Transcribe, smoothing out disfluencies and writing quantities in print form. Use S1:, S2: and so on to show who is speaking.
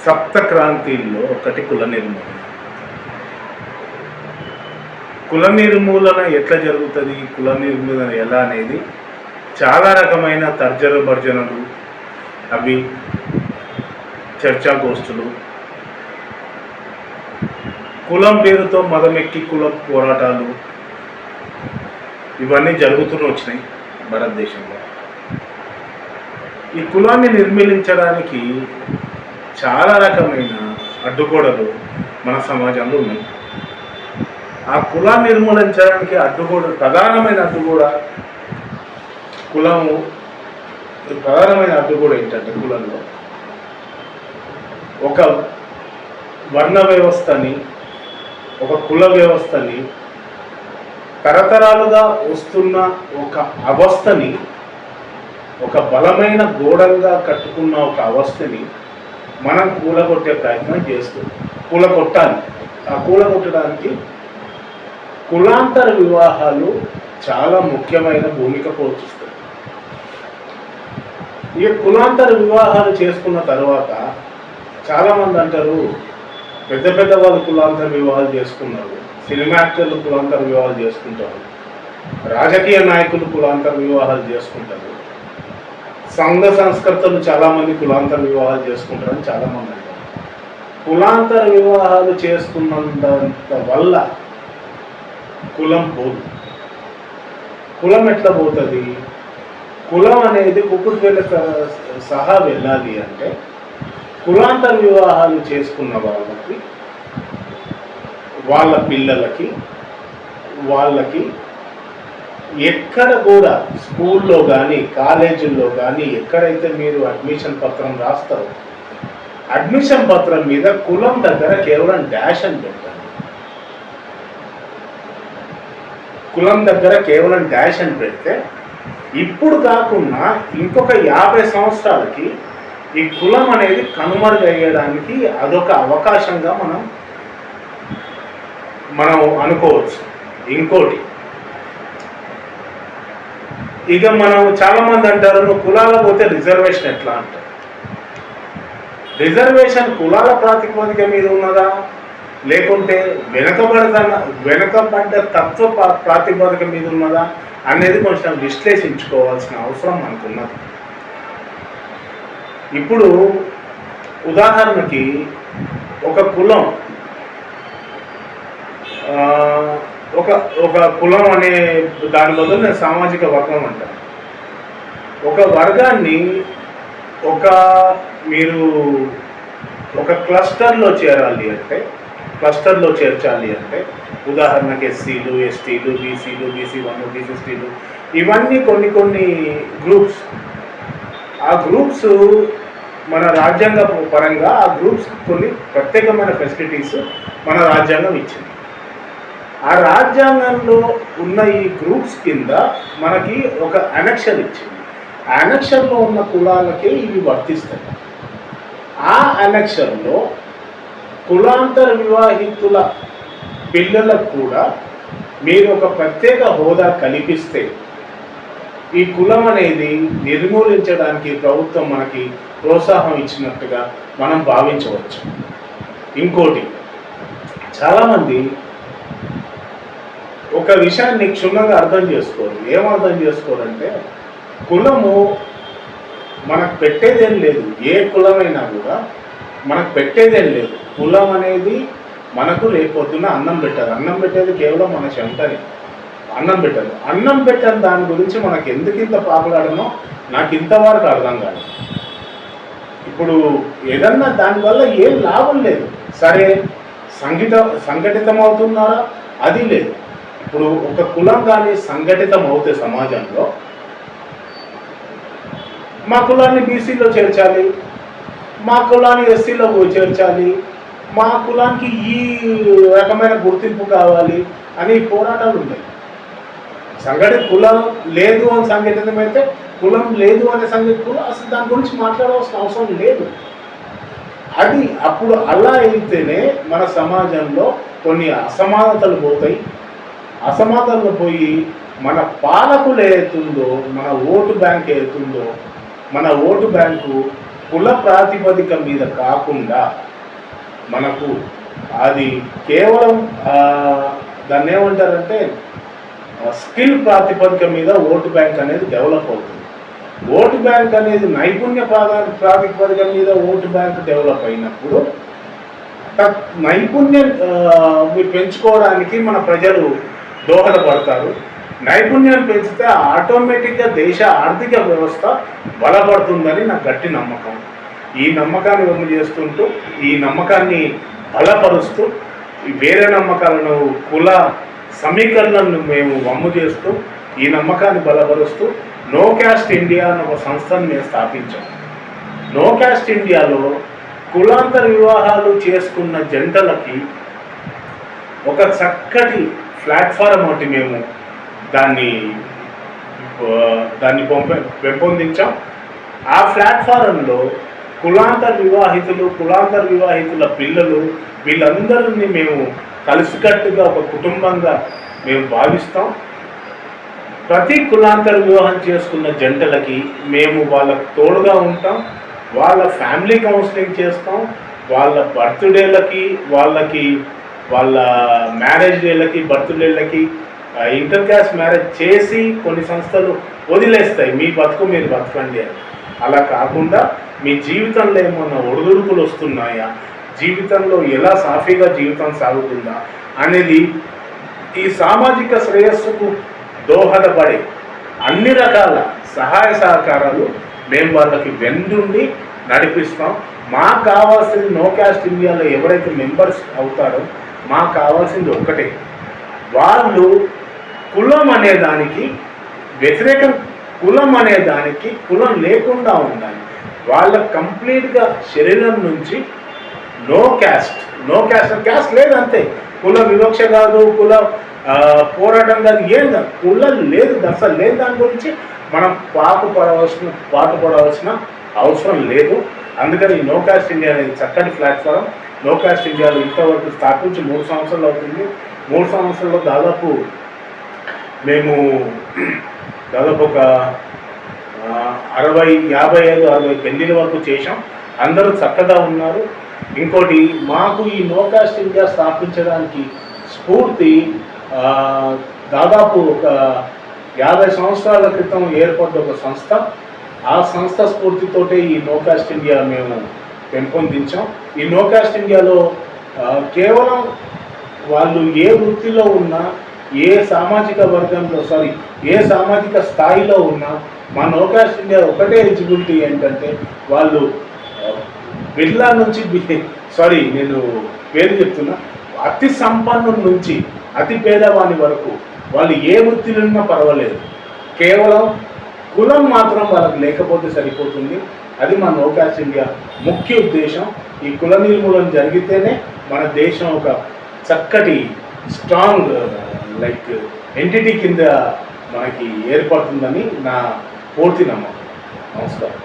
S1: సప్త క్రాంతిల్లో ఒకటి కుల నిర్మూలన. కుల నిర్మూలన ఎట్లా జరుగుతుంది, కుల నిర్మూలన ఎలా అనేది చాలా రకమైన తర్జన భర్జనలు, అవి చర్చాగోష్ఠులు, కులం పేరుతో మదమెక్కి కుల పోరాటాలు, ఇవన్నీ జరుగుతూనే వచ్చినాయి భారతదేశంలో. ఈ కులాన్ని నిర్మూలించడానికి చాలా రకమైన అడ్డుగోడలు మన సమాజంలో ఉన్నాయి. ఆ కులాన్ని నిర్మూలించడానికి ప్రధానమైన అడ్డుగోడ కులము. ప్రధానమైన అడ్డుగోడ ఏంటంటే, కులంలో ఒక వర్ణ వ్యవస్థని, ఒక కుల వ్యవస్థని, తరతరాలుగా వస్తున్న ఒక అవస్థని, ఒక బలమైన గోడలుగా కట్టుకున్న ఒక అవస్థని మనం కూలగొట్టే ప్రయత్నం చేస్తుంది. కూలగొట్టాలి. ఆ కూలగొట్టడానికి కులాంతర వివాహాలు చాలా ముఖ్యమైన భూమిక పోషిస్తాయి. ఈ కులాంతర వివాహాలు చేసుకున్న తర్వాత చాలామంది అంటారు, పెద్ద పెద్ద వాళ్ళు కులాంతర వివాహాలు చేసుకున్నారు, సినిమా యాక్టర్లు కులాంతర వివాహాలు చేసుకుంటారు, రాజకీయ నాయకులు కులాంతర వివాహాలు చేసుకుంటారు, సంఘ సంస్కర్తలు చాలామంది కులాంతర వివాహాలు చేసుకుంటారని చాలామంది అంటారు. కులాంతర వివాహాలు చేసుకున్నంత వల్ల కులం పోదు. కులం ఎట్లా పోతుంది? కులం అనేది కుక్కుడుపేట సహా వెళ్ళాలి అంటే కులాంతర వివాహాలు చేసుకున్న వాళ్ళకి, వాళ్ళ పిల్లలకి, వాళ్ళకి ఎక్కడ కూడా స్కూల్లో కానీ కాలేజీల్లో కానీ ఎక్కడైతే మీరు అడ్మిషన్ పత్రం రాస్తారో అడ్మిషన్ పత్రం మీద కులం దగ్గర కేవలం డాష్ అని పెట్టండి. కులం దగ్గర కేవలం డాష్ అని పెడితే ఇప్పుడు కాకుండా ఇంకొక 50 సంవత్సరాలకి ఈ కులం అనేది కనుమరుగయ్యడానికి అదొక అవకాశంగా మనం అనుకోవచ్చు. ఇంకోటి, ఇక మనం చాలామంది అంటారు, నువ్వు కులాల పోతే రిజర్వేషన్ ఎట్లా అంటారు. రిజర్వేషన్ కులాల ప్రాతిపదిక మీద ఉన్నదా, లేకుంటే వెనకబడ్డ తత్వ ప్రాతిపదిక మీద ఉన్నదా అనేది కొంచెం విశ్లేషించుకోవాల్సిన అవసరం మనకున్నది. ఇప్పుడు ఉదాహరణకి ఒక కులం, ఒక కులం అనే దాని బదులు నేను సామాజిక వర్గం అంటాను. ఒక వర్గాన్ని మీరు ఒక క్లస్టర్లో చేర్చాలి అంటే ఉదాహరణకి ఎస్సీలు, ఎస్టీలు, బీసీలు, బీసీ1, బీసీలు, ఇవన్నీ కొన్ని గ్రూప్స్. ఆ గ్రూప్స్ మన రాజ్యాంగ పరంగా ఆ గ్రూప్స్ కొన్ని ప్రత్యేకమైన ఫెసిలిటీస్ మన రాజ్యాంగం ఇచ్చింది. ఆ రాజ్యాంగంలో ఉన్న ఈ గ్రూప్స్ కింద మనకి ఒక అనెక్షర్ ఇచ్చింది. ఆ అనెక్షర్లో ఉన్న కులాలకే ఇవి వర్తిస్తాయి. ఆ అనెక్షర్లో కులాంతర వివాహితుల పిల్లలకు కూడా మీరు ఒక ప్రత్యేక హోదా కల్పిస్తే ఈ కులం అనేది నిర్మూలించడానికి ప్రభుత్వం మనకి ప్రోత్సాహం ఇచ్చినట్టుగా మనం భావించవచ్చు. ఇంకోటి, చాలామంది ఒక విషయాన్ని క్షుణ్ణంగా అర్థం చేసుకోరు. ఏమర్థం చేసుకోరంటే, కులము మనకు పెట్టేదేం లేదు. ఏ కులమైనా కూడా మనకు పెట్టేదేం లేదు. కులం అనేది మనకు రేపొద్దున అన్నం పెట్టారు. అన్నం పెట్టేది కేవలం మన చెమటని. అన్నం పెట్టారు. అన్నం పెట్టని దాని గురించి మనకు ఎందుకు ఇంత పాపులాడనో నాకు ఇంతవరకు అర్థం కాదు. ఇప్పుడు ఏదన్నా దానివల్ల ఏం లాభం లేదు. సరే, సంఘటితం అవుతున్నారా? అది లేదు. ఇప్పుడు ఒక కులం కానీ సంఘటితం అవుతే సమాజంలో, మా కులాన్ని బీసీలో చేర్చాలి, మా కులాన్ని ఎస్సీలో చేర్చాలి, మా కులానికి ఈ రకమైన గుర్తింపు కావాలి అని పోరాటాలు ఉన్నాయి. కులం లేదు అని సంఘటితమైతే, కులం లేదు అనే సంఘటన అసలు దాని గురించి మాట్లాడవలసిన అవసరం లేదు. అది అప్పుడు అలా అయితేనే మన సమాజంలో కొన్ని అసమానతలు పోతాయి. అసమానతలు పోయి మన పాలకులు ఏదైతుందో, మన ఓటు బ్యాంక్ ఏదైతుందో, మన ఓటు బ్యాంకు కుల ప్రాతిపదిక మీద కాకుండా మనకు అది కేవలం దాన్ని ఏమంటారంటే స్కిల్ ప్రాతిపదిక మీద ఓటు బ్యాంక్ అనేది డెవలప్ అవుతుంది. ఓటు బ్యాంక్ అనేది నైపుణ్య ప్రాతిపదిక మీద ఓటు బ్యాంక్ డెవలప్ అయినప్పుడు నైపుణ్యం పెంచుకోవడానికి మన ప్రజలు దోహదపడతారు. నైపుణ్యం పెంచితే ఆటోమేటిక్గా దేశ ఆర్థిక వ్యవస్థ బలపడుతుందని నాకు గట్టి నమ్మకం. ఈ నమ్మకాన్ని వమ్ము చేస్తుంటూ, ఈ నమ్మకాన్ని బలపరుస్తూ, వేరే నమ్మకాలను కుల సమీకరణలను మేము వమ్ము చేస్తూ, ఈ నమ్మకాన్ని బలపరుస్తూ నో క్యాస్ట్ ఇండియా అనే ఒక సంస్థను మేము స్థాపించాం. నో క్యాస్ట్ ఇండియాలో కులాంతర వివాహాలు చేసుకున్న జంటలకి ఒక చక్కటి ప్లాట్ఫారం ఒకటి మేము దాన్ని పెంపొందించాం. ఆ ప్లాట్ఫారంలో కులాంతర వివాహితుల పిల్లలు వీళ్ళందరినీ మేము కలిసికట్టుగా ఒక కుటుంబంగా మేము భావిస్తాం. ప్రతి కులాంతర వివాహం చేసుకున్న జంటలకి మేము వాళ్ళకు తోడుగా ఉంటాం. వాళ్ళ ఫ్యామిలీ కౌన్సిలింగ్ చేస్తాం. వాళ్ళ బర్త్డేలకి వాళ్ళ మ్యారేజ్ డేలకి బర్త్డేలకి ఇంటర్ క్యాస్ట్ మ్యారేజ్ చేసి కొన్ని సంస్థలు వదిలేస్తాయి, మీ బతుకు మీరు బతకండి అని. అలా కాకుండా మీ జీవితంలో ఏమన్నా ఒడిదుడుకులు వస్తున్నాయా, జీవితంలో ఎలా సాఫీగా జీవితం సాగుతుందా అనేది ఈ సామాజిక శ్రేయస్సుకు దోహదపడే అన్ని రకాల సహాయ సహకారాలు మేము వాళ్ళకి వెన్నుండి నడిపిస్తాం. మాకు కావాల్సింది నో క్యాస్ట్ ఇండియాలో ఎవరైతే మెంబర్స్ అవుతారో మాకు కావాల్సింది ఒక్కటే, వాళ్ళు కులం అనేదానికి వ్యతిరేకం, కులం లేకుండా ఉండాలి. వాళ్ళ కంప్లీట్గా శరీరం నుంచి నో క్యాస్ట్ లేదు, అంతే. కుల వివక్ష కాదు, కుల పోరాటం కాదు, ఏం కాదు, కులం లేదు, అసలు లేదు. దాని గురించి మనం పాటుపడవలసిన అవసరం లేదు. అందుకని నో క్యాస్ట్ ఇండియా అనేది చక్కటి ప్లాట్ఫారం. నో క్యాస్ట్ ఇండియాలో ఇంతవరకు స్థాపించి 3 సంవత్సరాలు అవుతుంది. 3 సంవత్సరాల్లో దాదాపు మేము ఒక 55-60 పెళ్లిల వరకు చేశాం. అందరూ చక్కగా ఉన్నారు. ఇంకోటి, మాకు ఈ నో క్యాస్ట్ ఇండియా స్థాపించడానికి స్ఫూర్తి దాదాపు ఒక 50 సంవత్సరాల క్రితం ఏర్పడ్డ ఒక సంస్థ. ఆ సంస్థ స్ఫూర్తితోటే ఈ నో క్యాస్ట్ ఇండియా మేము పెంపొందించాం. ఈ నో క్యాస్ట్ ఇండియాలో కేవలం వాళ్ళు ఏ వృత్తిలో ఉన్నా, ఏ సామాజిక స్థాయిలో ఉన్నా మా నో క్యాస్ట్ ఇండియా ఒకటే ఎలిజిబిలిటీ ఏంటంటే వాళ్ళు బిర్లా నుంచి నేను పేరు చెప్తున్నా, అతి సంపన్నుల నుంచి అతి పేదవాని వరకు వాళ్ళు ఏ వృత్తిలో ఉన్నా పర్వాలేదు, కేవలం కులం మాత్రం వాళ్ళకి లేకపోతే సరిపోతుంది. అది మా నో క్యాస్ట్ ఇండియా ముఖ్య ఉద్దేశం. ఈ కుల నిర్మూలన జరిగితేనే మన దేశం ఒక చక్కటి స్ట్రాంగ్ ఎంటిటీ కింద మనకి ఏర్పడుతుందని నా పూర్తి నమ్మకం. నమస్కారం.